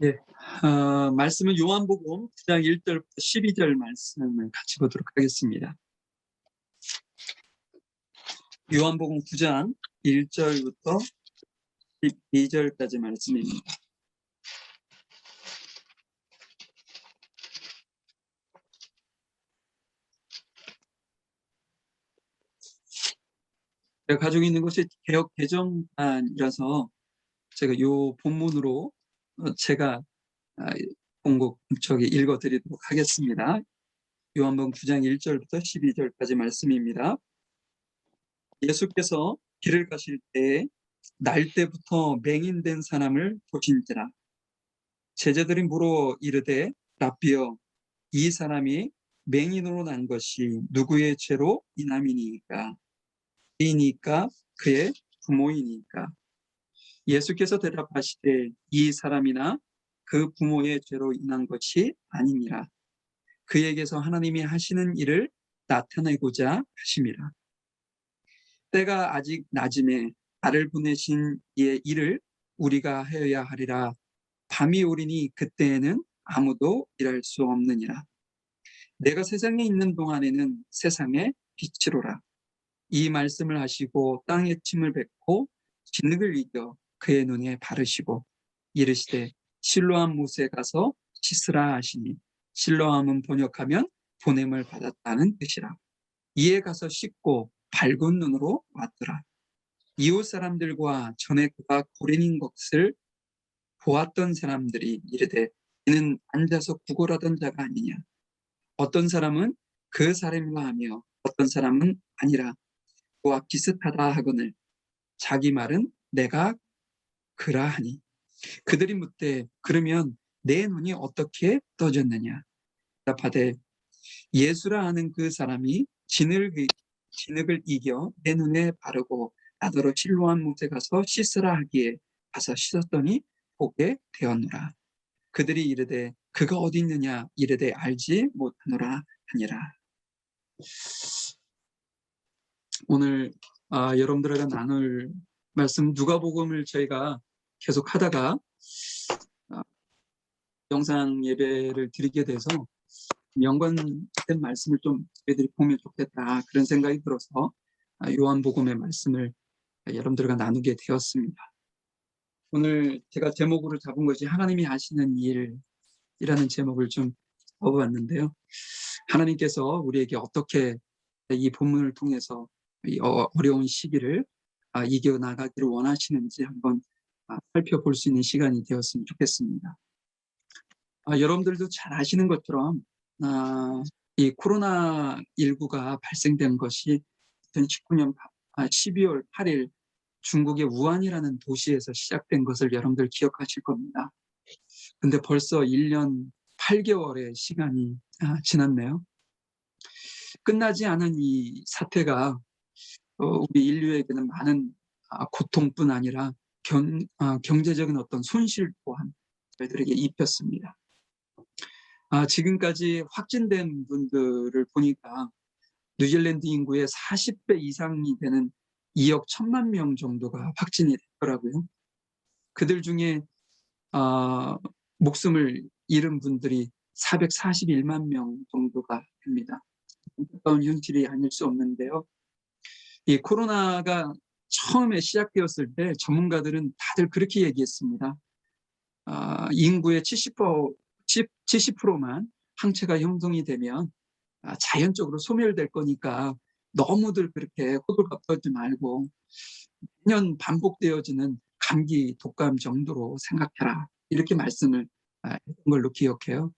예, 말씀은 요한복음 9장 1절부터 12절 말씀을 같이 보도록 하겠습니다. 요한복음 9장 1절부터 12절까지 말씀입니다. 제가 가지고 있는 것이 개역 개정판이라서 제가 요 본문으로 제가 본국 읽어드리도록 하겠습니다. 요한복음 9장 1절부터 12절까지 말씀입니다. 예수께서 길을 가실 때에 날 때부터 맹인된 사람을 보신지라. 제자들이 물어 이르되 라삐여, 이 사람이 맹인으로 난 것이 누구의 죄로 인함이니까? 이니까 그의 부모이니까? 예수께서 대답하시되 이 사람이나 그 부모의 죄로 인한 것이 아니니라. 그에게서 하나님이 하시는 일을 나타내고자 하심이라. 때가 아직 낮음에 나를 보내신 이의 일을 우리가 하여야 하리라. 밤이 오리니 그때에는 아무도 일할 수 없느니라. 내가 세상에 있는 동안에는 세상의 빛이로라. 이 말씀을 하시고 땅에 침을 뱉고 진흙을 이겨 그의 눈에 바르시고 이르시되 실로암 못에 가서 씻으라 하시니, 실로암은 번역하면 보냄을 받았다는 뜻이라. 이에 가서 씻고 밝은 눈으로 왔더라. 이웃 사람들과 전에 그가 고린인 것을 보았던 사람들이 이르되 이는 앉아서 구걸하던 자가 아니냐. 어떤 사람은 그 사람이라 하며 어떤 사람은 아니라 그와 비슷하다 하거늘 자기 말은 내가 그라 하니, 그들이 묻되 그러면 내 눈이 어떻게 떠졌느냐. 대답하되 예수라 하는 그 사람이 진흙을 이겨 내 눈에 바르고 나더러 실로암 못에 가서 씻으라 하기에 가서 씻었더니 보게 되었노라. 그들이 이르되 그가 어디 있느냐 이르되 알지 못하노라 하니라. 오늘 여러분들과 나눌 말씀 누가복음을 저희가 계속 하다가 영상 예배를 드리게 돼서 연관된 말씀을 좀 저희들이 보면 좋겠다, 그런 생각이 들어서 요한복음의 말씀을 여러분들과 나누게 되었습니다. 오늘 제가 제목으로 잡은 것이 하나님이 하시는 일이라는 제목을 좀 잡아봤는데요. 하나님께서 우리에게 어떻게 이 본문을 통해서 이 어려운 시기를 이겨나가기를 원하시는지 한번 살펴볼 수 있는 시간이 되었으면 좋겠습니다. 여러분들도 잘 아시는 것처럼 이 코로나19가 발생된 것이 2019년 12월 8일 중국의 우한이라는 도시에서 시작된 것을 여러분들 기억하실 겁니다. 근데 벌써 1년 8개월의 시간이 지났네요. 끝나지 않은 이 사태가 우리 인류에게는 많은 고통뿐 아니라 경제적인 어떤 손실 또한 저희들에게 입혔습니다. 지금까지 확진된 분들을 보니까 뉴질랜드 인구의 40배 이상이 되는 2억 1천만 명 정도가 확진이 됐더라고요. 그들 중에 목숨을 잃은 분들이 441만 명 정도가 됩니다. 안타까운 현실이 아닐 수 없는데요. 이 코로나가 처음에 시작되었을 때 전문가들은 다들 그렇게 얘기했습니다. 인구의 70%만 항체가 형성이 되면 자연적으로 소멸될 거니까 너무들 그렇게 호들갑 떨지 말고 매년 반복되어지는 감기, 독감 정도로 생각해라, 이렇게 말씀을 했던 걸로 기억해요.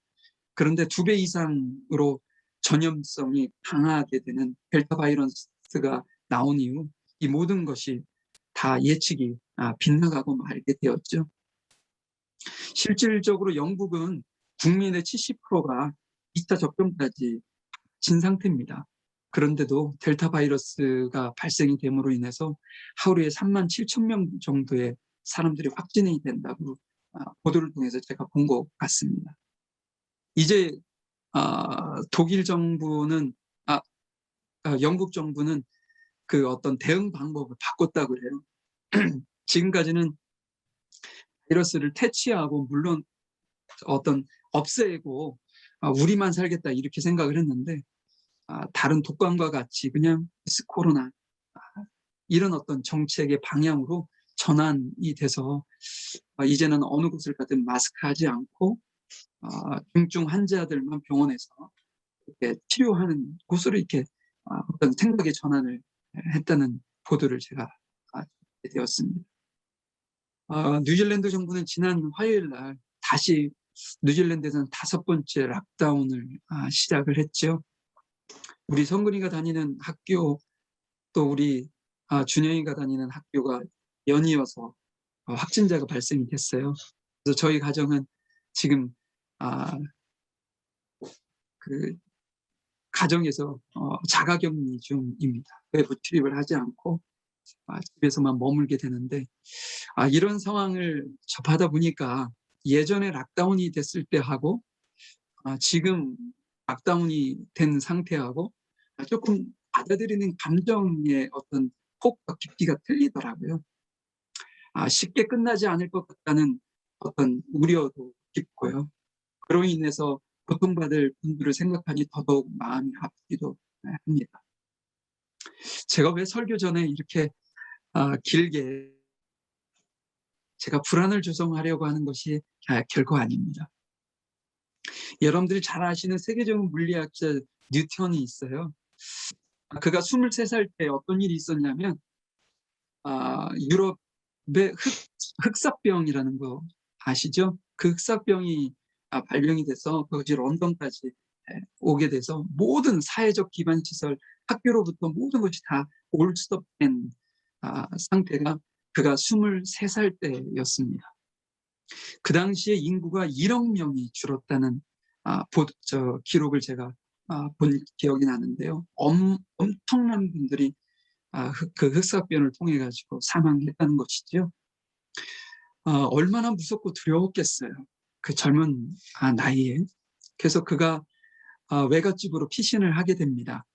그런데 2배 이상으로 전염성이 강하게 되는 델타 바이러스가 나온 이후 이 모든 것이 다 예측이 빗나가고 말게 되었죠. 실질적으로 영국은 국민의 70%가 2차 접종까지 진 상태입니다. 그런데도 델타 바이러스가 발생이 됨으로 인해서 하루에 3만 7천 명 정도의 사람들이 확진이 된다고 보도를 통해서 제가 본 것 같습니다. 이제 독일 정부는 영국 정부는 그 어떤 대응 방법을 바꿨다고 그래요. 지금까지는 바이러스를 퇴치하고 물론 어떤 없애고 우리만 살겠다 이렇게 생각을 했는데 다른 독감과 같이 그냥 비스 코로나 이런 어떤 정책의 방향으로 전환이 돼서 이제는 어느 곳을 가든 마스크하지 않고 중증 환자들만 병원에서 이렇게 치료하는 곳으로 이렇게 어떤 생각의 전환을 했다는 보도를 제가 듣게 되었습니다. 뉴질랜드 정부는 지난 화요일 날 다시 뉴질랜드에서는 5번째 락다운을 시작을 했죠. 우리 성근이가 다니는 학교 또 우리 준영이가 다니는 학교가 연이어서 확진자가 발생이 됐어요. 그래서 저희 가정은 지금 그 가정에서 자가격리 중입니다. 외부 출입을 하지 않고 집에서만 머물게 되는데 이런 상황을 접하다 보니까 예전에 락다운이 됐을 때하고 지금 락다운이 된 상태하고 조금 받아들이는 감정의 어떤 폭과 깊이가 틀리더라고요. 쉽게 끝나지 않을 것 같다는 어떤 우려도 깊고요. 그로 인해서 고통받을 분들을 생각하니 더더욱 마음이 아프기도 합니다. 제가 왜 설교 전에 이렇게 길게 제가 불안을 조성하려고 하는 것이 결코 아닙니다. 여러분들이 잘 아시는 세계적인 물리학자 뉴턴이 있어요. 그가 23살 때 어떤 일이 있었냐면 유럽의 흑사병이라는 거 아시죠? 그 흑사병이 발병이 돼서 그것이 런던까지 오게 돼서 모든 사회적 기반 시설, 학교로부터 모든 것이 다 올스톱된 상태가 그가 23살 때였습니다. 그 당시에 인구가 1억 명이 줄었다는 기록을 제가 본 기억이 나는데요. 엄청난 분들이 그 흑사병을 통해 가지고 사망했다는 것이죠. 얼마나 무섭고 두려웠겠어요. 그 젊은 나이에. 그래서 그가 외갓집으로 피신을 하게 됩니다.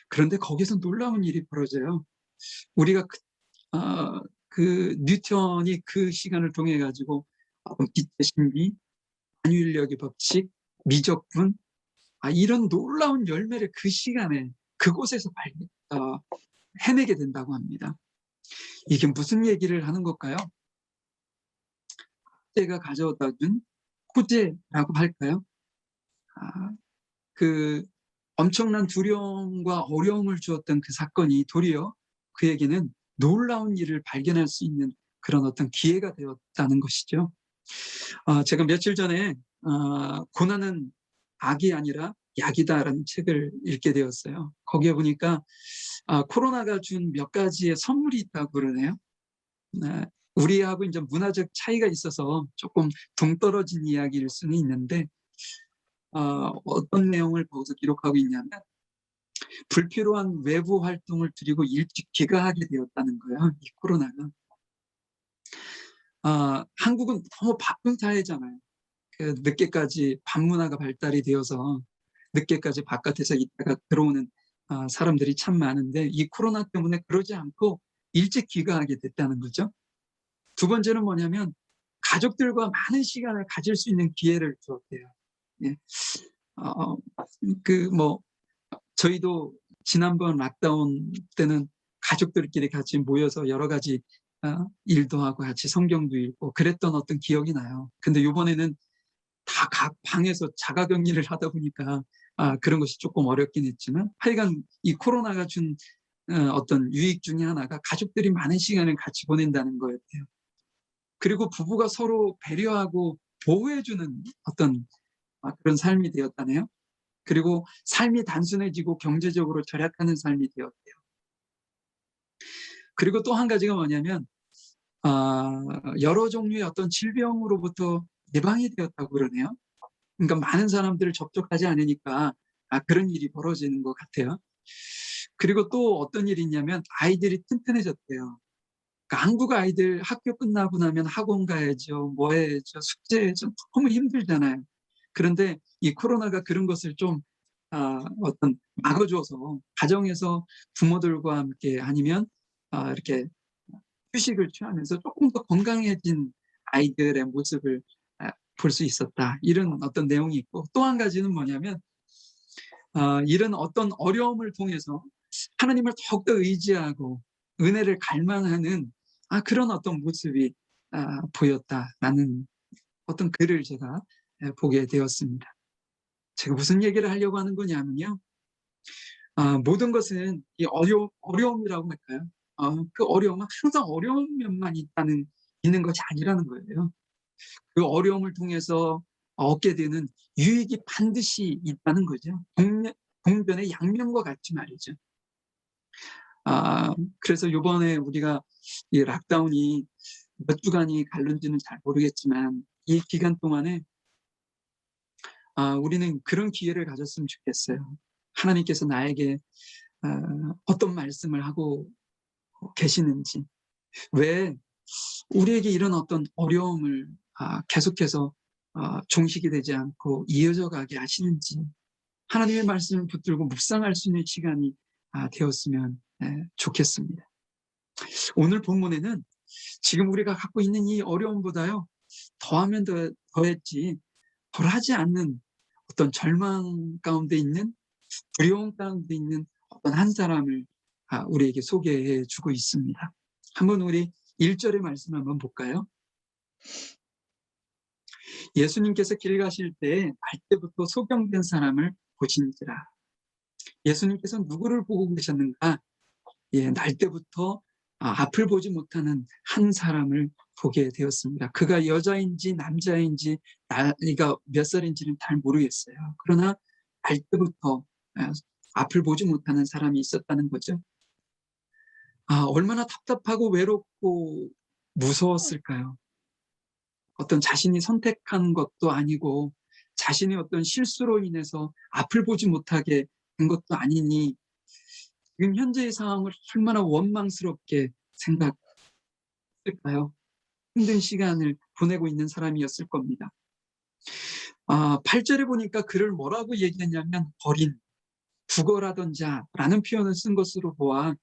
그런데 거기서 놀라운 일이 벌어져요. 우리가 그 뉴턴이 그 시간을 통해 가지고 빛의 신비, 만유인력의 법칙, 미적분 이런 놀라운 열매를 그 시간에 그곳에서 해내게 된다고 합니다. 이게 무슨 얘기를 하는 걸까요? 제가 가져다 준 호재라고 할까요? 그 엄청난 두려움과 어려움을 주었던 그 사건이 도리어 그에게는 놀라운 일을 발견할 수 있는 그런 어떤 기회가 되었다는 것이죠. 제가 며칠 전에 고난은 악이 아니라 약이다라는 책을 읽게 되었어요. 거기에 보니까 코로나가 준 몇 가지의 선물이 있다고 그러네요. 네. 우리하고 이제 문화적 차이가 있어서 조금 동떨어진 이야기일 수는 있는데 어떤 내용을 거기서 기록하고 있냐면 불필요한 외부 활동을 줄이고 일찍 귀가하게 되었다는 거예요. 이 코로나가. 한국은 너무 바쁜 사회잖아요. 그 늦게까지 밤문화가 발달이 되어서 늦게까지 바깥에서 있다가 들어오는 사람들이 참 많은데 이 코로나 때문에 그러지 않고 일찍 귀가하게 됐다는 거죠. 두 번째는 뭐냐면 가족들과 많은 시간을 가질 수 있는 기회를 주었대요. 예. 저희도 지난번 락다운 때는 가족들끼리 같이 모여서 여러 가지 일도 하고 같이 성경도 읽고 그랬던 어떤 기억이 나요. 근데 이번에는 다 각 방에서 자가격리를 하다 보니까 그런 것이 조금 어렵긴 했지만 하여간 이 코로나가 준 어떤 유익 중에 하나가 가족들이 많은 시간을 같이 보낸다는 거였대요. 그리고 부부가 서로 배려하고 보호해주는 어떤 그런 삶이 되었다네요. 그리고 삶이 단순해지고 경제적으로 절약하는 삶이 되었대요. 그리고 또 한 가지가 뭐냐면 여러 종류의 어떤 질병으로부터 예방이 되었다고 그러네요. 그러니까 많은 사람들을 접촉하지 않으니까 그런 일이 벌어지는 것 같아요. 그리고 또 어떤 일이 있냐면 아이들이 튼튼해졌대요. 그러니까 한국 아이들 학교 끝나고 나면 학원 가야죠, 뭐 해야죠, 숙제해야죠. 너무 힘들잖아요. 그런데 이 코로나가 그런 것을 좀 어떤 막아줘서 가정에서 부모들과 함께 아니면 이렇게 휴식을 취하면서 조금 더 건강해진 아이들의 모습을 볼 수 있었다. 이런 어떤 내용이 있고, 또 한 가지는 뭐냐면 이런 어떤 어려움을 통해서 하나님을 더욱더 의지하고 은혜를 갈망하는 그런 어떤 모습이 보였다라는 어떤 글을 제가 보게 되었습니다. 제가 무슨 얘기를 하려고 하는 거냐면요. 모든 것은 이 어려움이라고 할까요? 그 어려움은 항상 어려운 면만 있는 것이 아니라는 거예요. 그 어려움을 통해서 얻게 되는 유익이 반드시 있다는 거죠. 동변의 양면과 같이 말이죠. 그래서 요번에 우리가 이 락다운이 몇 주간이 갈른지는 잘 모르겠지만 이 기간 동안에 우리는 그런 기회를 가졌으면 좋겠어요. 하나님께서 나에게 어떤 말씀을 하고 계시는지, 왜 우리에게 이런 어떤 어려움을 계속해서 종식이 되지 않고 이어져 가게 하시는지, 하나님의 말씀을 붙들고 묵상할 수 있는 시간이 되었으면 좋겠습니다. 오늘 본문에는 지금 우리가 갖고 있는 이 어려움보다요, 더하면 더했지 덜하지 않는 어떤 절망 가운데 있는, 두려움 가운데 있는 어떤 한 사람을 우리에게 소개해 주고 있습니다. 한번 우리 1절의 말씀 한번 볼까요? 예수님께서 길 가실 때에 날 때부터 소경된 사람을 보신지라. 예수님께서 누구를 보고 계셨는가? 날 때부터 앞을 보지 못하는 한 사람을 보게 되었습니다. 그가 여자인지 남자인지 나이가 몇 살인지는 잘 모르겠어요. 그러나 날 때부터 앞을 보지 못하는 사람이 있었다는 거죠. 얼마나 답답하고 외롭고 무서웠을까요? 어떤 자신이 선택한 것도 아니고 자신의 어떤 실수로 인해서 앞을 보지 못하게 된 것도 아니니 지금 현재의 상황을 얼마나 원망스럽게 생각했을까요? 힘든 시간을 보내고 있는 사람이었을 겁니다. 8절에 보니까 그를 뭐라고 얘기했냐면 버린, 죽어라던 자라는 표현을 쓴 것으로 보아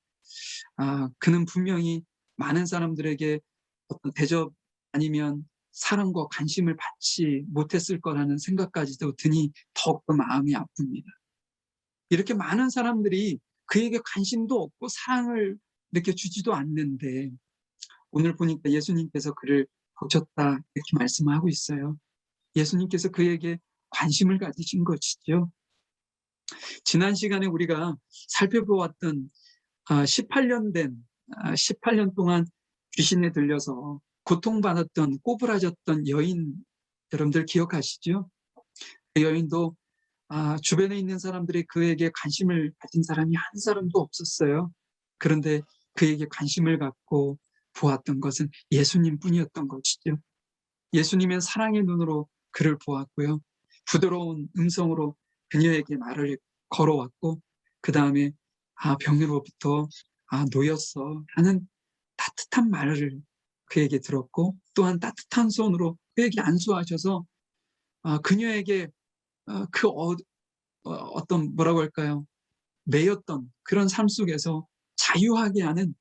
그는 분명히 많은 사람들에게 어떤 대접 아니면 사랑과 관심을 받지 못했을 거라는 생각까지도 드니 더욱더 마음이 아픕니다. 이렇게 많은 사람들이 그에게 관심도 없고 사랑을 이렇게 주지도 않는데 오늘 보니까 예수님께서 그를 보셨다 이렇게 말씀하고 있어요. 예수님께서 그에게 관심을 가지신 것이죠. 지난 시간에 우리가 살펴보았던 18년 동안 귀신에 들려서 고통받았던 꼬부라졌던 여인, 여러분들 기억하시죠? 그 여인도 주변에 있는 사람들이 그에게 관심을 가진 사람이 한 사람도 없었어요. 그런데 그에게 관심을 갖고 보았던 것은 예수님뿐이었던 것이죠. 예수님은 사랑의 눈으로 그를 보았고요. 부드러운 음성으로 그녀에게 말을 걸어왔고 그 다음에 병으로부터 놓였어 하는 따뜻한 말을 그에게 들었고 또한 따뜻한 손으로 그에게 안수하셔서 그녀에게 어떤 뭐라고 할까요? 매였던 그런 삶 속에서 자유하게 하는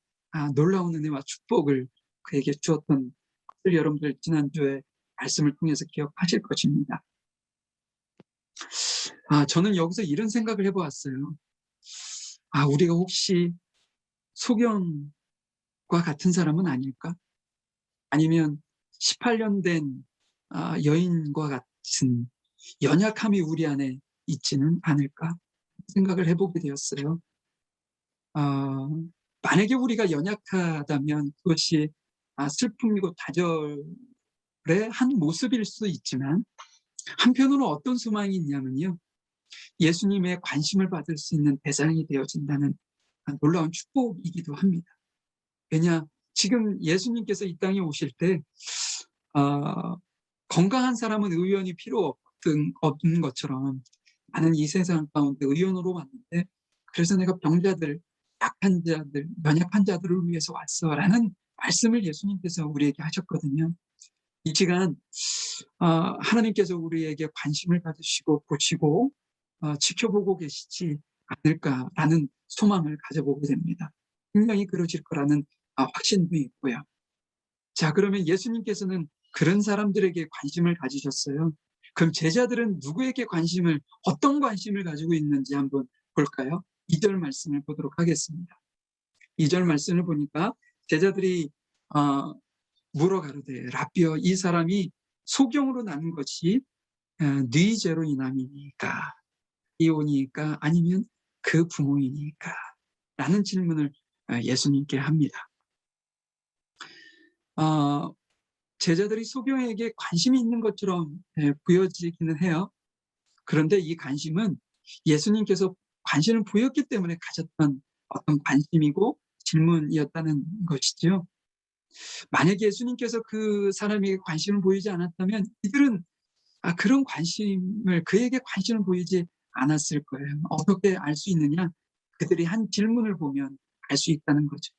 놀라운 은혜와 축복을 그에게 주었던 것을 여러분들 지난주에 말씀을 통해서 기억하실 것입니다. 저는 여기서 이런 생각을 해보았어요. 우리가 혹시 소경과 같은 사람은 아닐까? 아니면 18년 된 여인과 같은 연약함이 우리 안에 있지는 않을까 생각을 해보게 되었어요. 만약에 우리가 연약하다면 그것이 슬픔이고 좌절의 한 모습일 수 있지만 한편으로는 어떤 소망이 있냐면요. 예수님의 관심을 받을 수 있는 대상이 되어진다는 놀라운 축복이기도 합니다. 왜냐, 지금 예수님께서 이 땅에 오실 때 건강한 사람은 의원이 필요 없는 것처럼 나는 이 세상 가운데 의원으로 왔는데 그래서 내가 병자들, 약한 자들, 연약한 자들을 위해서 왔어라는 말씀을 예수님께서 우리에게 하셨거든요. 이 시간 하나님께서 우리에게 관심을 가지시고 보시고 지켜보고 계시지 않을까라는 소망을 가져보게 됩니다. 분명히 그러실 거라는 확신도 있고요. 자, 그러면 예수님께서는 그런 사람들에게 관심을 가지셨어요. 그럼 제자들은 누구에게 어떤 관심을 가지고 있는지 한번 볼까요? 2절 말씀을 보도록 하겠습니다. 2절 말씀을 보니까 제자들이 물어 가로되 라삐어, 이 사람이 소경으로 난 것이 네 죄로 인함이니까, 이혼이니까 아니면 그 부모이니까 라는 질문을 예수님께 합니다. 제자들이 소경에게 관심이 있는 것처럼 보여지기는 해요. 그런데 이 관심은 예수님께서 관심을 보였기 때문에 가졌던 어떤 관심이고 질문이었다는 것이죠. 만약에 예수님께서 그 사람에게 관심을 보이지 않았다면 이들은 그런 관심을, 그에게 관심을 보이지 않았을 거예요. 어떻게 알 수 있느냐? 그들이 한 질문을 보면 알 수 있다는 거죠.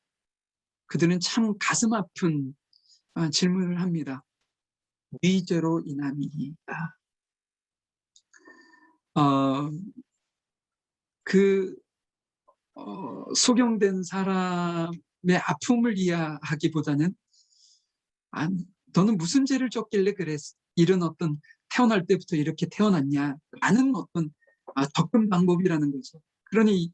그들은 참 가슴 아픈 질문을 합니다. 네 죄로 인함이니까. 어, 그 소경된 사람의 아픔을 이해하기보다는 너는 무슨 죄를 졌길래 이런 어떤 태어날 때부터 이렇게 태어났냐라는 어떤 접근 방법이라는 거죠. 그러니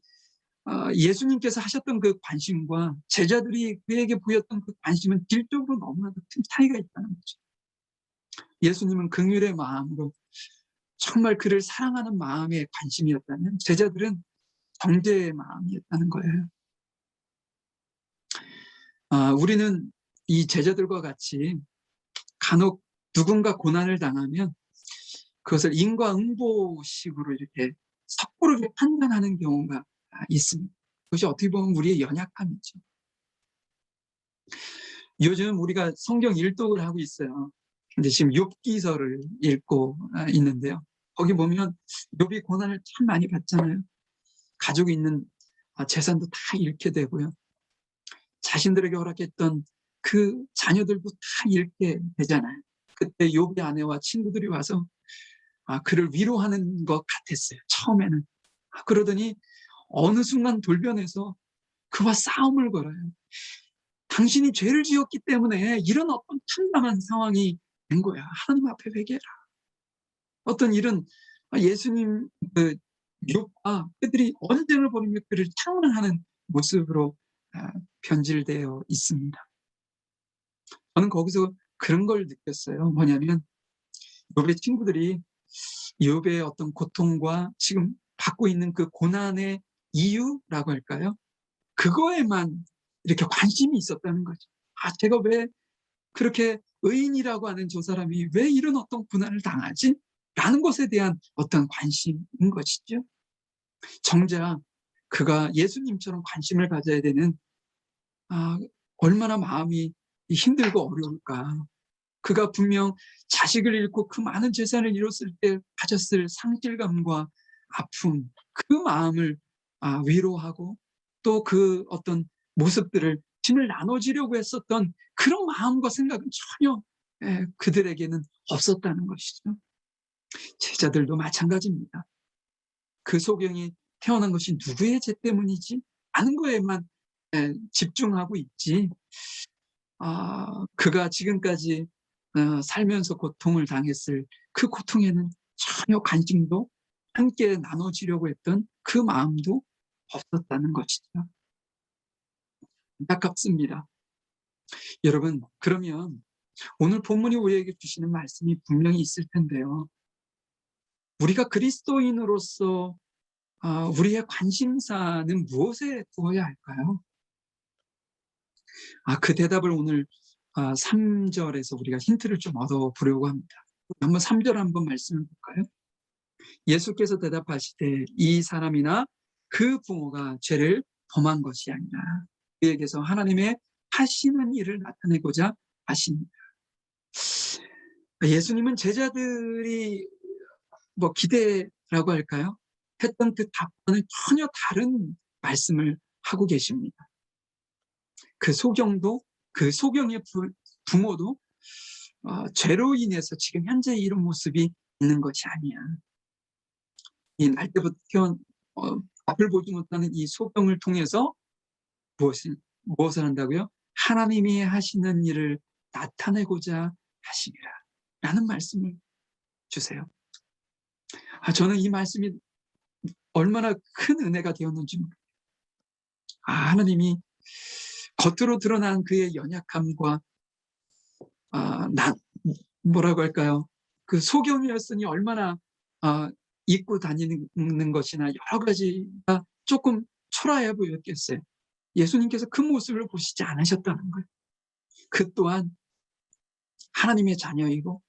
예수님께서 하셨던 그 관심과 제자들이 그에게 보였던 그 관심은 질적으로 너무나도 큰 차이가 있다는 거죠. 예수님은 긍휼의 마음으로 정말 그를 사랑하는 마음의 관심이었다면 제자들은 정죄의 마음이었다는 거예요. 우리는 이 제자들과 같이 간혹 누군가 고난을 당하면 그것을 인과응보식으로 이렇게 섣부르게 판단하는 경우가 있습니다. 그것이 어떻게 보면 우리의 연약함이죠. 요즘 우리가 성경 일독을 하고 있어요. 근데 지금 욥기서를 읽고 있는데요. 거기 보면 욥이 고난을 참 많이 받잖아요. 가지고 있는 재산도 다 잃게 되고요. 자신들에게 허락했던 그 자녀들도 다 잃게 되잖아요. 그때 욥의 아내와 친구들이 와서 그를 위로하는 것 같았어요. 처음에는. 그러더니 어느 순간 돌변해서 그와 싸움을 걸어요. 당신이 죄를 지었기 때문에 이런 어떤 참담한 상황이 된 거야. 하나님 앞에 회개해라. 어떤 이런 예수님 욥과 그들이 언쟁을 벌이며 그를 창원하는 모습으로 변질되어 있습니다. 저는 거기서 그런 걸 느꼈어요. 뭐냐면 욥의 친구들이 욥의 어떤 고통과 지금 받고 있는 그 고난의 이유라고 할까요? 그거에만 이렇게 관심이 있었다는 거죠. 제가 왜 그렇게 의인이라고 하는 저 사람이 왜 이런 어떤 고난을 당하지? 라는 것에 대한 어떤 관심인 것이죠. 정작 그가 예수님처럼 관심을 가져야 되는 얼마나 마음이 힘들고 어려울까. 그가 분명 자식을 잃고 그 많은 재산을 잃었을 때 가졌을 상실감과 아픔, 그 마음을 위로하고 또 그 어떤 모습들을 짐을 나눠주려고 했었던 그런 마음과 생각은 전혀 그들에게는 없었다는 것이죠. 제자들도 마찬가지입니다. 그 소경이 태어난 것이 누구의 죄 때문이지? 아는 거에만 집중하고 있지. 그가 지금까지 살면서 고통을 당했을 그 고통에는 전혀 관심도, 함께 나눠주려고 했던 그 마음도 없었다는 것이죠. 안타깝습니다. 여러분, 그러면 오늘 본문이 우리에게 주시는 말씀이 분명히 있을 텐데요. 우리가 그리스도인으로서 우리의 관심사는 무엇에 두어야 할까요? 그 대답을 오늘 3절에서 우리가 힌트를 좀 얻어보려고 합니다. 한번 3절 한번 말씀을 볼까요? 예수께서 대답하시되 이 사람이나 그 부모가 죄를 범한 것이 아니라 그에게서 하나님의 하시는 일을 나타내고자 하십니다. 예수님은 제자들이 기대라고 할까요? 했던 그 답과는 전혀 다른 말씀을 하고 계십니다. 그 소경의 부모도 죄로 인해서 지금 현재 이런 모습이 있는 것이 아니야. 이 날 때부터 앞을 보지 못하는 이 소경을 통해서 무엇을 한다고요? 하나님이 하시는 일을 나타내고자 하심이라 라는 말씀을 주세요. 저는 이 말씀이 얼마나 큰 은혜가 되었는지 모릅니다. 하나님이 겉으로 드러난 그의 연약함과 뭐라고 할까요? 그 소경이었으니 얼마나 입고 다니는 것이나 여러 가지가 조금 초라해 보였겠어요. 예수님께서 그 모습을 보시지 않으셨다는 거예요. 그 또한 하나님의 자녀이고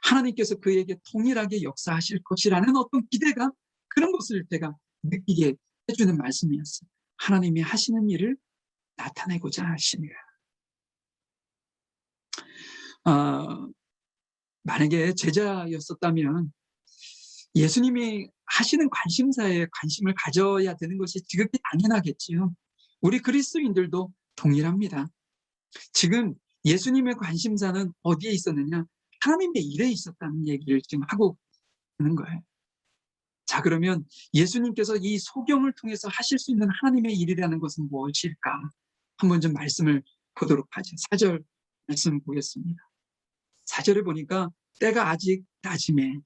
하나님께서 그에게 동일하게 역사하실 것이라는 어떤 기대감, 그런 것을 제가 느끼게 해주는 말씀이었어요. 하나님이 하시는 일을 나타내고자 하시니라. 만약에 제자였었다면 예수님이 하시는 관심사에 관심을 가져야 되는 것이 지극히 당연하겠지요. 우리 그리스도인들도 동일합니다. 지금 예수님의 관심사는 어디에 있었느냐? 하나님의 일에 있었다는 얘기를 지금 하고 있는 거예요. 자, 그러면 예수님께서 이 소경을 통해서 하실 수 있는 하나님의 일이라는 것은 무엇일까? 한번 좀 말씀을 보도록 하죠. 4절 말씀 보겠습니다. 4절에 보니까 때가 아직 낮음에,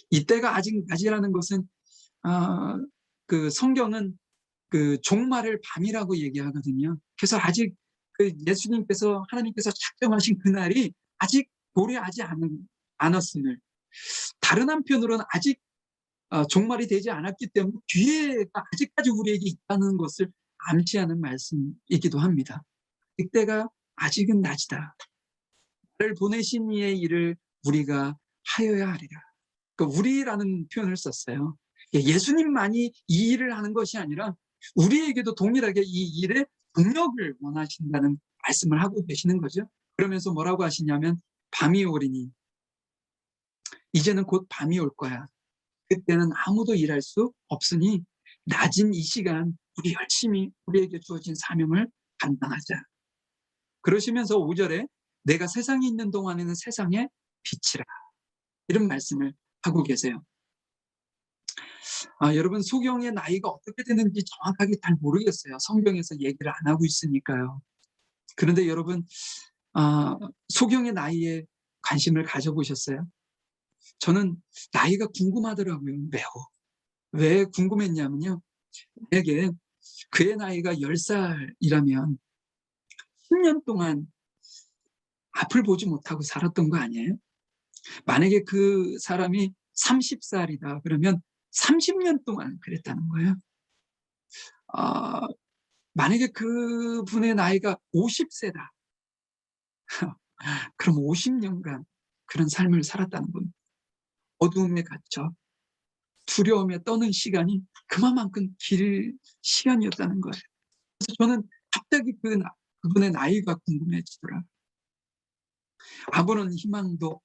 이 때가 아직 낮이라는 것은 그 성경은 그 종말을 밤이라고 얘기하거든요. 그래서 아직 그 예수님께서 하나님께서 작정하신 그날이 아직 도래하지 않았음을, 다른 한편으로는 아직 종말이 되지 않았기 때문에 기회가 아직까지 우리에게 있다는 것을 암시하는 말씀이기도 합니다. 그때가 아직은 낮이다. 나를 보내신 이의 일을 우리가 하여야 하리라. 그러니까 우리라는 표현을 썼어요. 예수님만이 이 일을 하는 것이 아니라 우리에게도 동일하게 이 일의 동력을 원하신다는 말씀을 하고 계시는 거죠. 그러면서 뭐라고 하시냐면 밤이 오리니, 이제는 곧 밤이 올 거야. 그때는 아무도 일할 수 없으니 낮은 이 시간 우리 열심히 우리에게 주어진 사명을 감당하자. 그러시면서 5절에 내가 세상에 있는 동안에는 세상의 빛이라, 이런 말씀을 하고 계세요. 여러분, 소경의 나이가 어떻게 되는지 정확하게 잘 모르겠어요. 성경에서 얘기를 안 하고 있으니까요. 그런데 여러분, 소경의 나이에 관심을 가져보셨어요? 저는 나이가 궁금하더라고요. 매우. 왜 궁금했냐면요, 만약에 그의 나이가 10살이라면 10년 동안 앞을 보지 못하고 살았던 거 아니에요? 만약에 그 사람이 30살이다 그러면 30년 동안 그랬다는 거예요. 만약에 그분의 나이가 50세다 그럼 50년간 그런 삶을 살았다는 겁니다. 어두움에 갇혀 두려움에 떠는 시간이 그만큼 길 시간이었다는 거예요. 그래서 저는 갑자기 그분의 나이가 궁금해지더라고요. 아무런 희망도,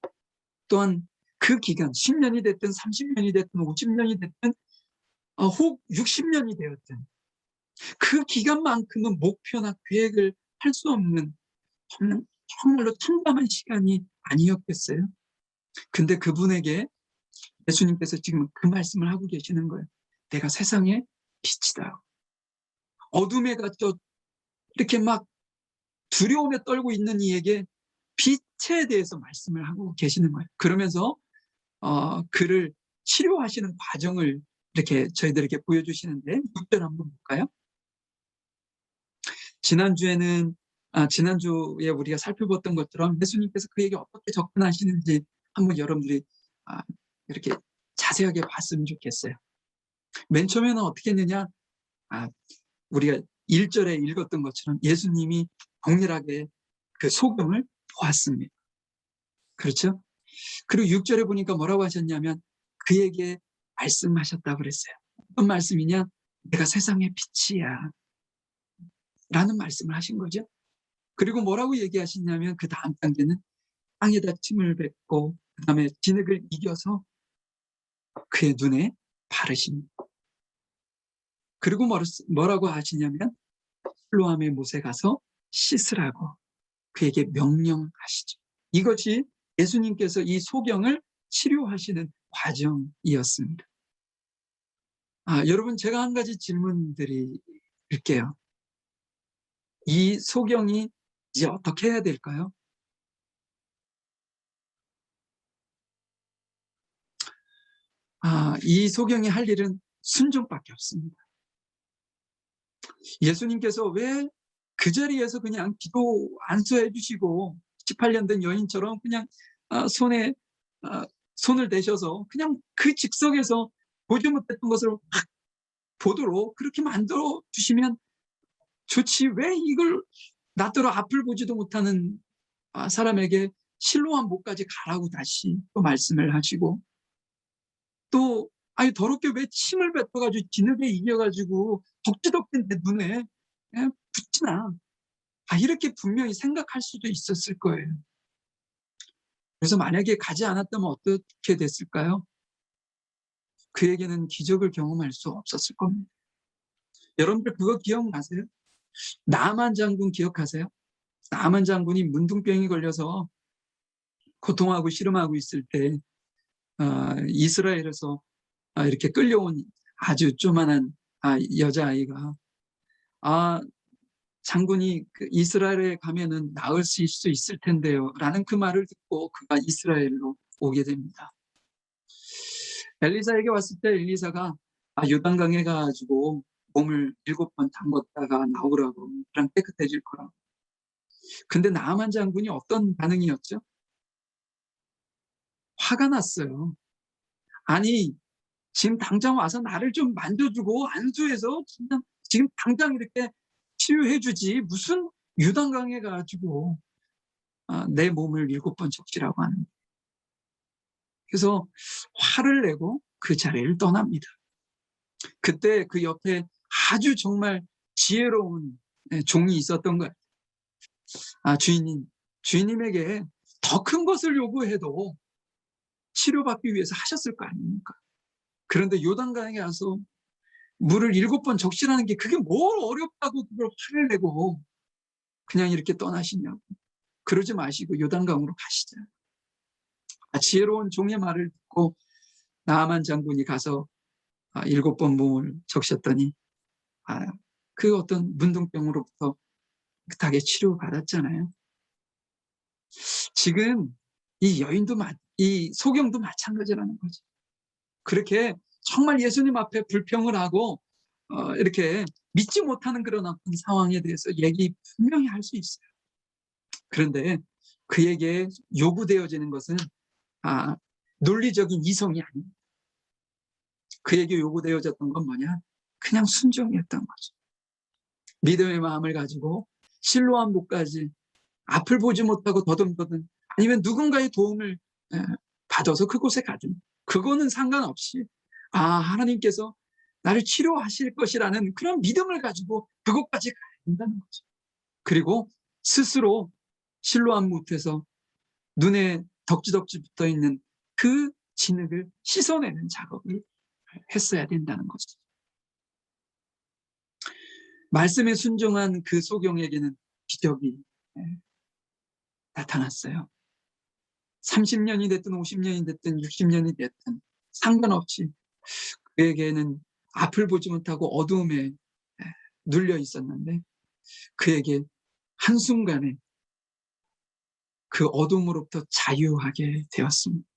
또한 그 기간 10년이 됐든 30년이 됐든 50년이 됐든 혹 60년이 되었든 그 기간만큼은 목표나 계획을 할 수 없는 정말로 참담한 시간이 아니었겠어요? 근데 그분에게 예수님께서 지금 그 말씀을 하고 계시는 거예요. 내가 세상의 빛이다. 어둠에 갇혀 이렇게 막 두려움에 떨고 있는 이에게 빛에 대해서 말씀을 하고 계시는 거예요. 그러면서 그를 치료하시는 과정을 이렇게 저희들에게 보여주시는데 6절 한번 볼까요? 지난주에 우리가 살펴봤던 것처럼 예수님께서 그에게 어떻게 접근하시는지 한번 여러분들이 이렇게 자세하게 봤으면 좋겠어요. 맨 처음에는 어떻게 했느냐? 우리가 1절에 읽었던 것처럼 예수님이 동일하게 그 소경을 보았습니다. 그렇죠? 그리고 6절에 보니까 뭐라고 하셨냐면 그에게 말씀하셨다고 그랬어요. 어떤 말씀이냐? 내가 세상의 빛이야 라는 말씀을 하신 거죠. 그리고 뭐라고 얘기하시냐면 그 다음 단계는 땅에다 침을 뱉고 그 다음에 진흙을 이겨서 그의 눈에 바르십니다. 그리고 뭐라고 하시냐면 실로암의 못에 가서 씻으라고 그에게 명령하시죠. 이것이 예수님께서 이 소경을 치료하시는 과정이었습니다. 여러분, 제가 한 가지 질문 드릴게요. 이 소경이 이제 어떻게 해야 될까요? 이 소경이 할 일은 순종밖에 없습니다. 예수님께서 왜 그 자리에서 그냥 기도 안수해 주시고 18년 된 여인처럼 그냥 손에 손을 대셔서 그냥 그 즉석에서 보지 못했던 것을 확 보도록 그렇게 만들어 주시면 좋지, 왜 이걸 나더러 앞을 보지도 못하는 사람에게 실로암 못까지 가라고 다시 또 말씀을 하시고, 또 아니 더럽게 왜 침을 뱉어가지고 진흙에 이겨가지고 덕지덕지 내 눈에 붙이나, 이렇게 분명히 생각할 수도 있었을 거예요. 그래서 만약에 가지 않았다면 어떻게 됐을까요? 그에게는 기적을 경험할 수 없었을 겁니다. 여러분들 그거 기억나세요? 나만 장군 기억하세요? 나만 장군이 문둥병이 걸려서 고통하고 씨름하고 있을 때 이스라엘에서 이렇게 끌려온 아주 조만한 여자아이가 장군이 그 이스라엘에 가면은 나을 수 있을 텐데요 라는 그 말을 듣고 그가 이스라엘로 오게 됩니다. 엘리사에게 왔을 때 엘리사가 요단강에 가가지고 몸을 7번 담궜다가 나오라고, 그럼 깨끗해질 거라고. 근데 나아만 장군이 어떤 반응이었죠? 화가 났어요. 아니 지금 당장 와서 나를 좀 만져주고 안수해서 지금 당장 이렇게 치유해 주지, 무슨 요단강에 가지고 내 몸을 7번 적시라고 하는. 그래서 화를 내고 그 자리를 떠납니다. 그때 그 옆에 아주 정말 지혜로운 종이 있었던 거예요. 주인님에게 더 큰 것을 요구해도 치료받기 위해서 하셨을 거 아닙니까? 그런데 요단강에 가서 물을 7번 적시라는 게 그게 뭘 어렵다고 그걸 화를 내고 그냥 이렇게 떠나시냐고. 그러지 마시고 요단강으로 가시자. 지혜로운 종의 말을 듣고 나아만 장군이 가서 7번 몸을 적셨더니 그 어떤 문둥병으로부터 깨끗하게 치료받았잖아요. 지금 이 여인도 이 소경도 마찬가지라는 거죠. 그렇게 정말 예수님 앞에 불평을 하고 이렇게 믿지 못하는 그런 어떤 상황에 대해서 얘기 분명히 할 수 있어요. 그런데 그에게 요구되어지는 것은 논리적인 이성이 아닙니다. 그에게 요구되어졌던 건 뭐냐? 그냥 순종이었던 거죠. 믿음의 마음을 가지고 실로암 목까지 앞을 보지 못하고 더듬더듬, 아니면 누군가의 도움을 받아서 그곳에 가든, 그거는 상관없이 하나님께서 나를 치료하실 것이라는 그런 믿음을 가지고 그곳까지 가야 된다는 거죠. 그리고 스스로 실로암 못에서 눈에 덕지덕지 붙어있는 그 진흙을 씻어내는 작업을 했어야 된다는 거죠. 말씀에 순종한 그 소경에게는 기적이 나타났어요. 30년이 됐든 50년이 됐든 60년이 됐든 상관없이 그에게는 앞을 보지 못하고 어두움에 눌려 있었는데 그에게 한순간에 그 어둠으로부터 자유하게 되었습니다.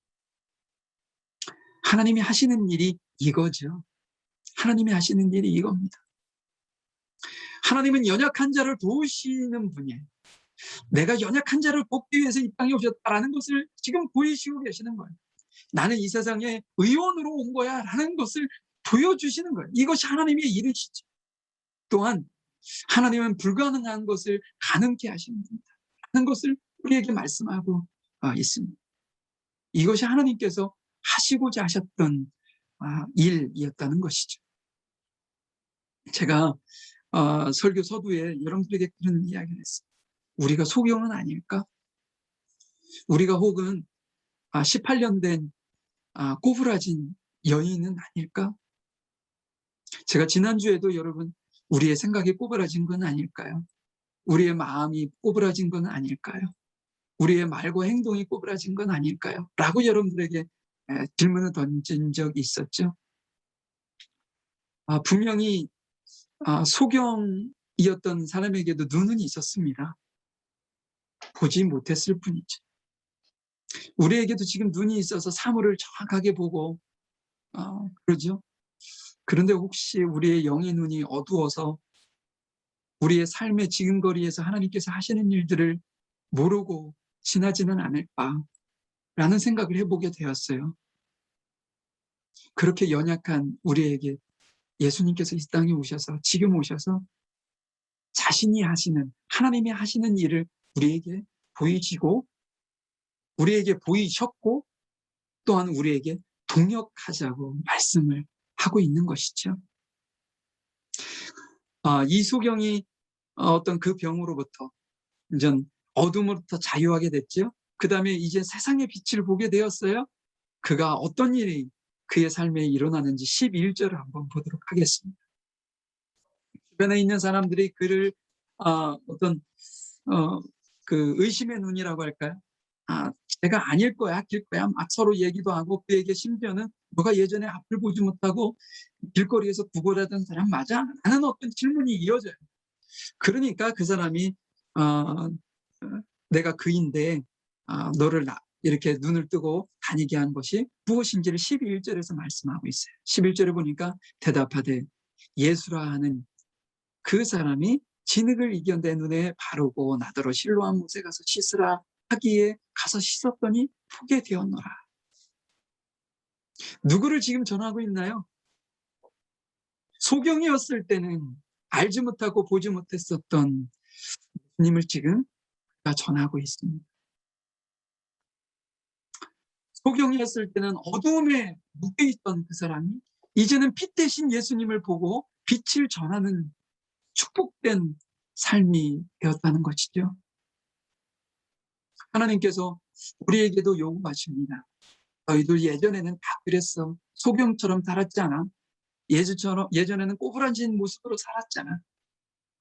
하나님이 하시는 일이 이거죠. 하나님이 하시는 일이 이겁니다. 하나님은 연약한 자를 도우시는 분이에요. 내가 연약한 자를 돕기 위해서 이 땅에 오셨다라는 것을 지금 보이시고 계시는 거예요. 나는 이 세상에 의원으로 온 거야 라는 것을 보여주시는 거예요. 이것이 하나님의 일이시죠. 또한 하나님은 불가능한 것을 가능케 하시는 분이다 라는 것을 우리에게 말씀하고 있습니다. 이것이 하나님께서 하시고자 하셨던 일이었다는 것이죠. 제가 설교 서두에 여러분들에게 그런 이야기를 했어요. 우리가 소경은 아닐까? 우리가 혹은 18년 된 꼬부라진 여인은 아닐까? 제가 지난주에도 여러분, 우리의 생각이 꼬부라진 건 아닐까요? 우리의 마음이 꼬부라진 건 아닐까요? 우리의 말과 행동이 꼬부라진 건 아닐까요? 라고 여러분들에게 질문을 던진 적이 있었죠. 분명히 소경이었던 사람에게도 눈은 있었습니다. 보지 못했을 뿐이죠. 우리에게도 지금 눈이 있어서 사물을 정확하게 보고 그러죠. 그런데 혹시 우리의 영의 눈이 어두워서 우리의 삶의 지근거리에서 하나님께서 하시는 일들을 모르고 지나지는 않을까라는 생각을 해보게 되었어요. 그렇게 연약한 우리에게 예수님께서 이 땅에 오셔서, 지금 오셔서 자신이 하시는, 하나님이 하시는 일을 우리에게 보이시고, 우리에게 보이셨고, 또한 우리에게 동역하자고 말씀을 하고 있는 것이죠. 이소경이 어떤 그 병으로부터 이제 어둠으로부터 자유하게 됐죠. 그 다음에 이제 세상의 빛을 보게 되었어요. 그가 어떤 일이 그의 삶에 일어나는지 12절을 한번 보도록 하겠습니다. 주변에 있는 사람들이 그를 어떤 그 의심의 눈이라고 할까요? 내가 아닐 거야, 길 거야. 막 서로 얘기도 하고 그에게 심지어는 너가 예전에 앞을 보지 못하고 길거리에서 구걸하던 사람 맞아? 라는 어떤 질문이 이어져요. 그러니까 그 사람이 어, 내가 그인데 너를 이렇게 눈을 뜨고 다니게 한 것이 무엇인지를 12절에서 말씀하고 있어요. 11절에 보니까 대답하되 예수라 하는 그 사람이 진흙을 이겨 내 눈에 바르고 나더러 실로암 못에 가서 씻으라 하기에 가서 씻었더니 보게 되었노라. 누구를 지금 전하고 있나요? 소경이었을 때는 알지 못하고 보지 못했었던 예수님을 지금 전하고 있습니다. 소경이었을 때는 어두움에 묶여있던 그 사람이 이제는 빛 대신 예수님을 보고 빛을 전하는 축복된 삶이 되었다는 것이죠. 하나님께서 우리에게도 요구하십니다. 너희들 예전에는 다 그랬어. 소경처럼 살았지 않아? 예전에는 꼬부라진 모습으로 살았잖아.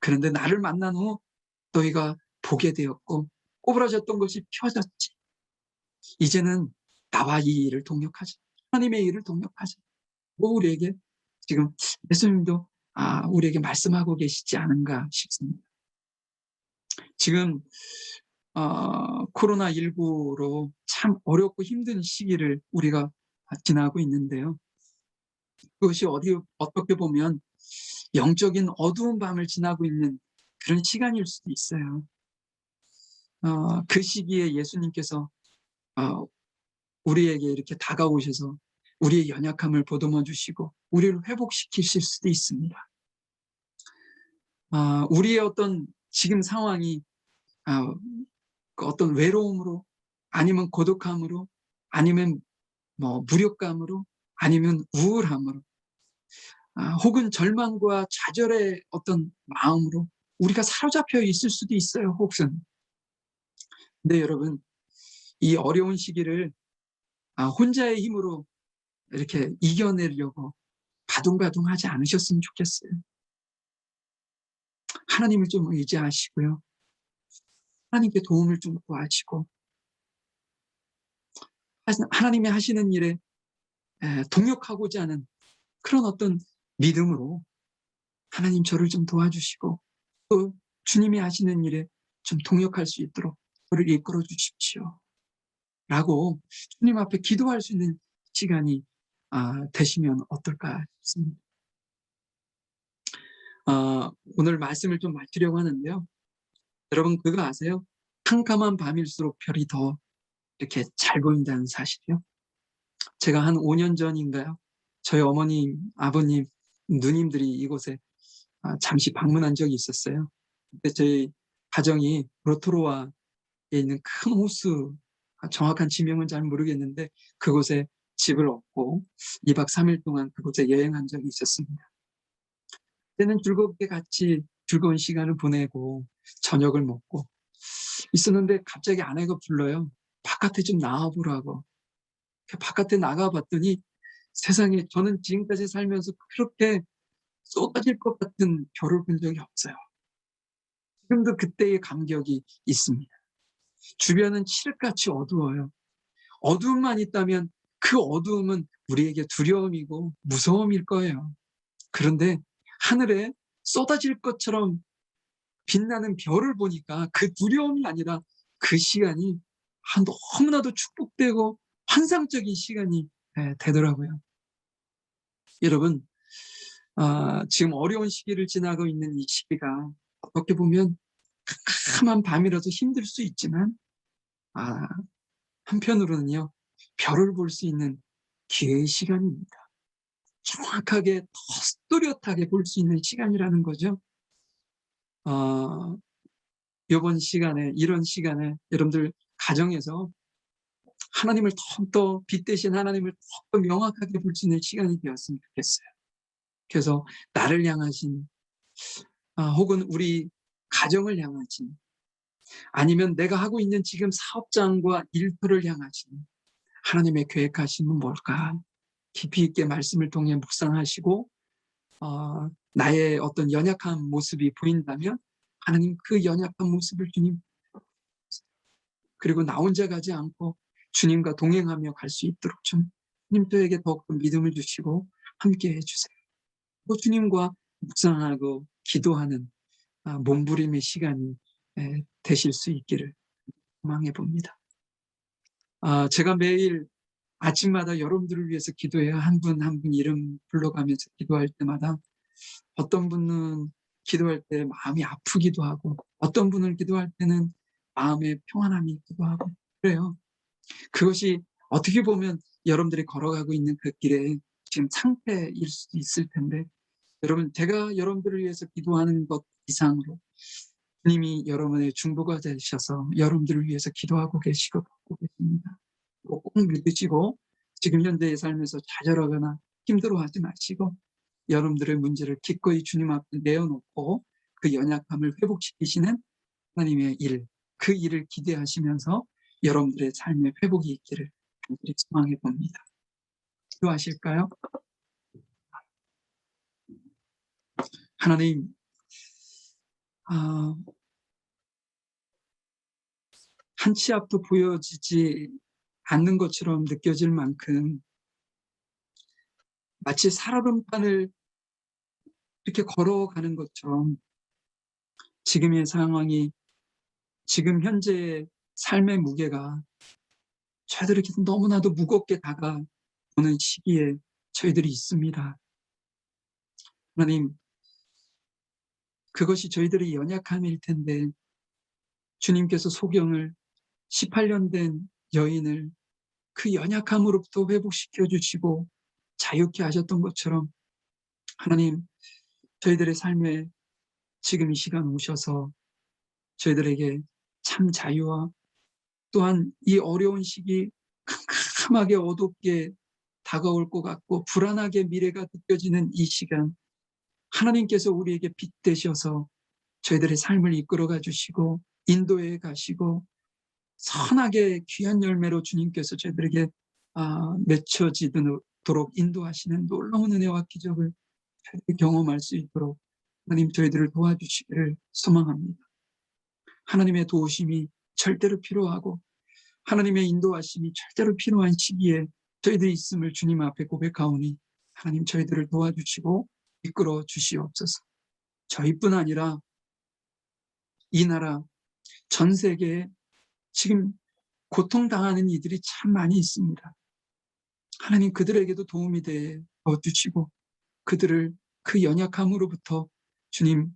그런데 나를 만난 후 너희가 보게 되었고 꼬부라졌던 것이 펴졌지. 이제는 나와 이 일을 동역하자. 하나님의 일을 동역하자. 우리에게 지금 예수님도 우리에게 말씀하고 계시지 않은가 싶습니다. 지금 코로나19로 참 어렵고 힘든 시기를 우리가 지나고 있는데요. 그것이 어떻게 보면 영적인 어두운 밤을 지나고 있는 그런 시간일 수도 있어요. 그 시기에 예수님께서 우리에게 이렇게 다가오셔서 우리의 연약함을 보듬어 주시고 우리를 회복시키실 수도 있습니다. 우리의 어떤 지금 상황이 어떤 외로움으로 아니면 고독함으로 아니면 무력감으로 아니면 우울함으로 혹은 절망과 좌절의 어떤 마음으로 우리가 사로잡혀 있을 수도 있어요. 혹은 근데 여러분 이 어려운 시기를 혼자의 힘으로 이렇게 이겨내려고 바둥바둥하지 않으셨으면 좋겠어요. 하나님을 좀 의지하시고요. 하나님께 도움을 좀 구하시고 하나님이 하시는 일에 동역하고자 하는 그런 어떤 믿음으로 하나님 저를 좀 도와주시고 또 주님이 하시는 일에 좀 동역할 수 있도록 저를 이끌어 주십시오. 라고 주님 앞에 기도할 수 있는 시간이 되시면 어떨까 싶습니다. 오늘 말씀을 좀 마치려고 하는데요. 여러분 그거 아세요? 캄캄한 밤일수록 별이 더 이렇게 잘 보인다는 사실이요. 제가 한 5년 전인가요? 저희 어머님, 아버님, 누님들이 이곳에 잠시 방문한 적이 있었어요. 그때 저희 가정이 로토루아에 있는 큰 호수, 정확한 지명은 잘 모르겠는데 그곳에 집을 얻고 2박 3일 동안 그곳에 여행한 적이 있었습니다. 그때는 즐겁게 같이 즐거운 시간을 보내고 저녁을 먹고 있었는데 갑자기 아내가 불러요. 바깥에 좀 나와보라고. 바깥에 나가봤더니 세상에 저는 지금까지 살면서 그렇게 쏟아질 것 같은 별을 본 적이 없어요. 지금도 그때의 감격이 있습니다. 주변은 칠흑같이 어두워요. 어두움만 있다면 그 어두움은 우리에게 두려움이고 무서움일 거예요. 그런데 하늘에 쏟아질 것처럼 빛나는 별을 보니까 그 두려움이 아니라 그 시간이 너무나도 축복되고 환상적인 시간이 되더라고요. 여러분, 지금 어려운 시기를 지나고 있는 이 시기가 어떻게 보면 캄캄한 밤이라도 힘들 수 있지만, 아, 한편으로는요, 별을 볼 수 있는 기회의 시간입니다. 정확하게 더 뚜렷하게 볼 수 있는 시간이라는 거죠. 이번 시간에, 이런 시간에 여러분들 가정에서 하나님을 더욱더 빛대신 하나님을 더욱더 명확하게 볼 수 있는 시간이 되었으면 좋겠어요. 그래서 나를 향하신, 혹은 우리 가정을 향하신, 아니면 내가 하고 있는 지금 사업장과 일터를 향하신 하나님의 계획하심은 뭘까? 깊이 있게 말씀을 통해 묵상하시고, 나의 어떤 연약한 모습이 보인다면 하나님 그 연약한 모습을 주님, 그리고 나 혼자 가지 않고 주님과 동행하며 갈 수 있도록 좀 주님 저에게 더욱더 믿음을 주시고 함께 해주세요. 또 주님과 묵상하고 기도하는 몸부림의 시간이 되실 수 있기를 소망해 봅니다. 제가 매일 아침마다 여러분들을 위해서 기도해요. 한 분 한 분 이름 불러가면서 기도할 때마다 어떤 분은 기도할 때 마음이 아프기도 하고, 어떤 분은 기도할 때는 마음에 평안함이 있기도 하고 그래요. 그것이 어떻게 보면 여러분들이 걸어가고 있는 그 길에 지금 상태일 수도 있을 텐데, 여러분, 제가 여러분들을 위해서 기도하는 것 이상으로 주님이 여러분의 중보가 되셔서 여러분들을 위해서 기도하고 계시고 받고 계십니다. 꼭 믿으시고 지금 현재의 삶에서 좌절하거나 힘들어하지 마시고 여러분들의 문제를 기꺼이 주님 앞에 내어놓고 그 연약함을 회복시키시는 하나님의 일, 그 일을 기대하시면서 여러분들의 삶의 회복이 있기를 간절히 소망해 봅니다. 기도하실까요? 하나님, 한 치 앞도 보여지지 않는 것처럼 느껴질 만큼 마치 살얼음판을 이렇게 걸어가는 것처럼 지금의 상황이, 지금 현재의 삶의 무게가 저희들에게 너무나도 무겁게 다가오는 시기에 저희들이 있습니다. 하나님, 그것이 저희들의 연약함일 텐데 주님께서 소경을 18년 된 여인을 그 연약함으로부터 회복시켜 주시고 자유케 하셨던 것처럼 하나님, 저희들의 삶에 지금 이 시간 오셔서 저희들에게 참 자유와 또한 이 어려운 시기 캄캄하게 어둡게 다가올 것 같고 불안하게 미래가 느껴지는 이 시간, 하나님께서 우리에게 빛 되셔서 저희들의 삶을 이끌어가 주시고 인도해 가시고 선하게 귀한 열매로 주님께서 저희들에게 맺혀지도록 인도하시는 놀라운 은혜와 기적을 경험할 수 있도록 하나님 저희들을 도와주시기를 소망합니다. 하나님의 도우심이 절대로 필요하고 하나님의 인도하심이 절대로 필요한 시기에 저희들이 있음을 주님 앞에 고백하오니 하나님 저희들을 도와주시고 이끌어 주시옵소서. 저희뿐 아니라 이 나라 전 세계에 지금 고통당하는 이들이 참 많이 있습니다. 하나님 그들에게도 도움이 되어 주시고 그들을 그 연약함으로부터 주님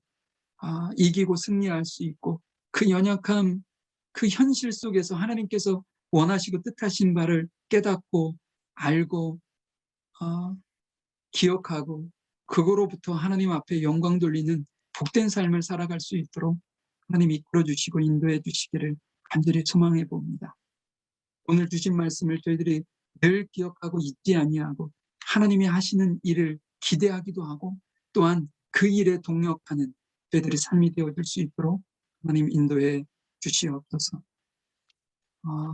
이기고 승리할 수 있고 그 연약함, 그 현실 속에서 하나님께서 원하시고 뜻하신 바를 깨닫고 알고 기억하고 그거로부터 하나님 앞에 영광 돌리는 복된 삶을 살아갈 수 있도록 하나님 이끌어 주시고 인도해 주시기를 간절히 소망해 봅니다. 오늘 주신 말씀을 저희들이 늘 기억하고 잊지 아니하고 하나님이 하시는 일을 기대하기도 하고 또한 그 일에 동력하는 저희들의 삶이 되어줄 수 있도록 하나님 인도해 주시옵소서.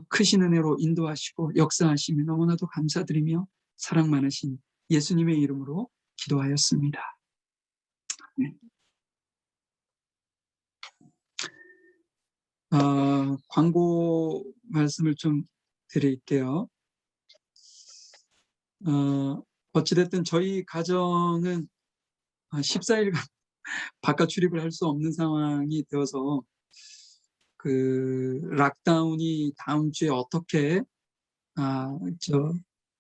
크신 은혜로 인도하시고 역사하시며 너무나도 감사드리며 사랑 많으신 예수님의 이름으로 기도하였습니다. 네. 광고 말씀을 좀 드릴게요. 어찌됐든 저희 가정은 14일간 바깥 출입을 할 수 없는 상황이 되어서 그 락다운이 다음 주에 어떻게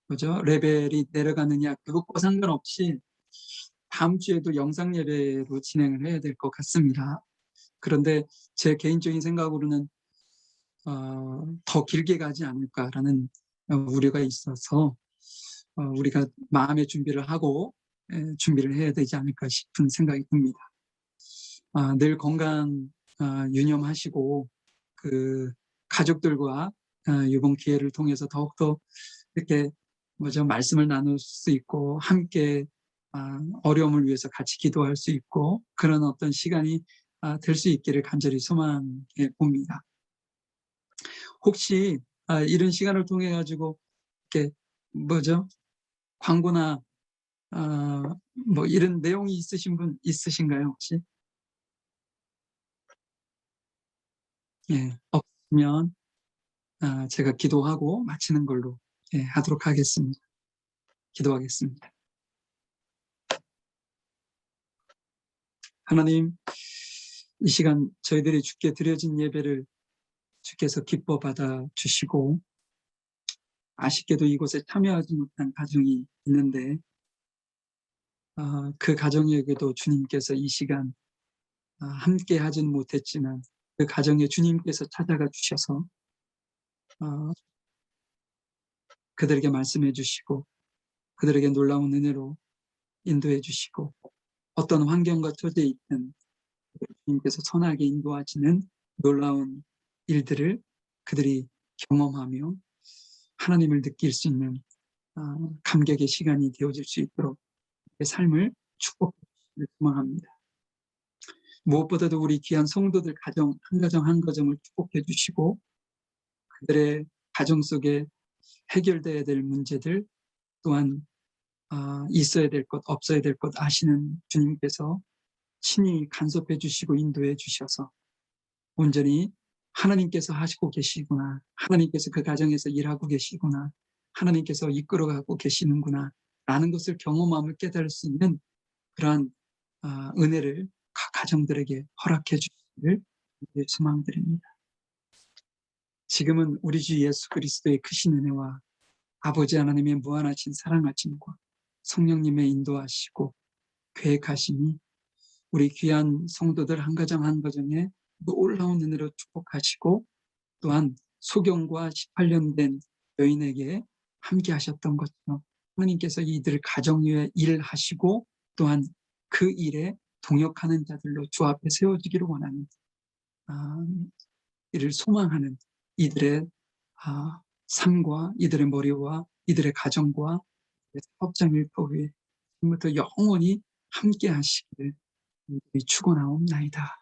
그죠? 레벨이 내려가느냐 그것과 상관없이 다음 주에도 영상 예배로 진행을 해야 될 것 같습니다. 그런데 제 개인적인 생각으로는 더 길게 가지 않을까라는 우려가 있어서 우리가 마음의 준비를 하고 준비를 해야 되지 않을까 싶은 생각이 듭니다. 늘 건강 유념하시고 그 가족들과 이번 기회를 통해서 더욱더 이렇게 말씀을 나눌 수 있고 함께 어려움을 위해서 같이 기도할 수 있고 그런 어떤 시간이 될 수 있기를 간절히 소망해 봅니다. 혹시 이런 시간을 통해 가지고 이렇게 광고나 뭐 이런 내용이 있으신 분 있으신가요, 혹시? 예, 없으면 제가 기도하고 마치는 걸로 하도록 하겠습니다. 기도하겠습니다. 하나님, 이 시간 저희들이 주께 드려진 예배를 주께서 기뻐 받아 주시고 아쉽게도 이곳에 참여하지 못한 가정이 있는데 그 가정에게도 주님께서 이 시간 함께 하진 못했지만 그 가정에 주님께서 찾아가 주셔서 그들에게 말씀해 주시고 그들에게 놀라운 은혜로 인도해 주시고 어떤 환경과 처지에 있든 주님께서 선하게 인도하시는 놀라운 일들을 그들이 경험하며 하나님을 느낄 수 있는 감격의 시간이 되어질 수 있도록 삶을 축복해 주시길 소망합니다. 무엇보다도 우리 귀한 성도들 가정 한 가정 한 가정을 축복해 주시고 그들의 가정 속에 해결돼야 될 문제들 또한 있어야 될 것 없어야 될 것 아시는 주님께서 친히 간섭해 주시고 인도해 주셔서 온전히 하나님께서 하시고 계시구나, 하나님께서 그 가정에서 일하고 계시구나, 하나님께서 이끌어가고 계시는구나 라는 것을 경험함을 깨달을 수 있는 그러한 은혜를 각 가정들에게 허락해 주시기를 소망드립니다. 지금은 우리 주 예수 그리스도의 크신 은혜와 아버지 하나님의 무한하신 사랑하심과 성령님의 인도하시고 계획하심이 우리 귀한 성도들 한 가정 한 가정에 놀라운 은혜로 축복하시고 또한 소경과 18년 된 여인에게 함께 하셨던 것처럼 하나님께서 이들 가정 위에 일하시고 또한 그 일에 동역하는 자들로 주 앞에 세워지기를 원하는 이를 소망하는 이들의 삶과 이들의 머리와 이들의 가정과 사업장 일터 위에 지금부터 영원히 함께 하시기를 축원하옵나이다.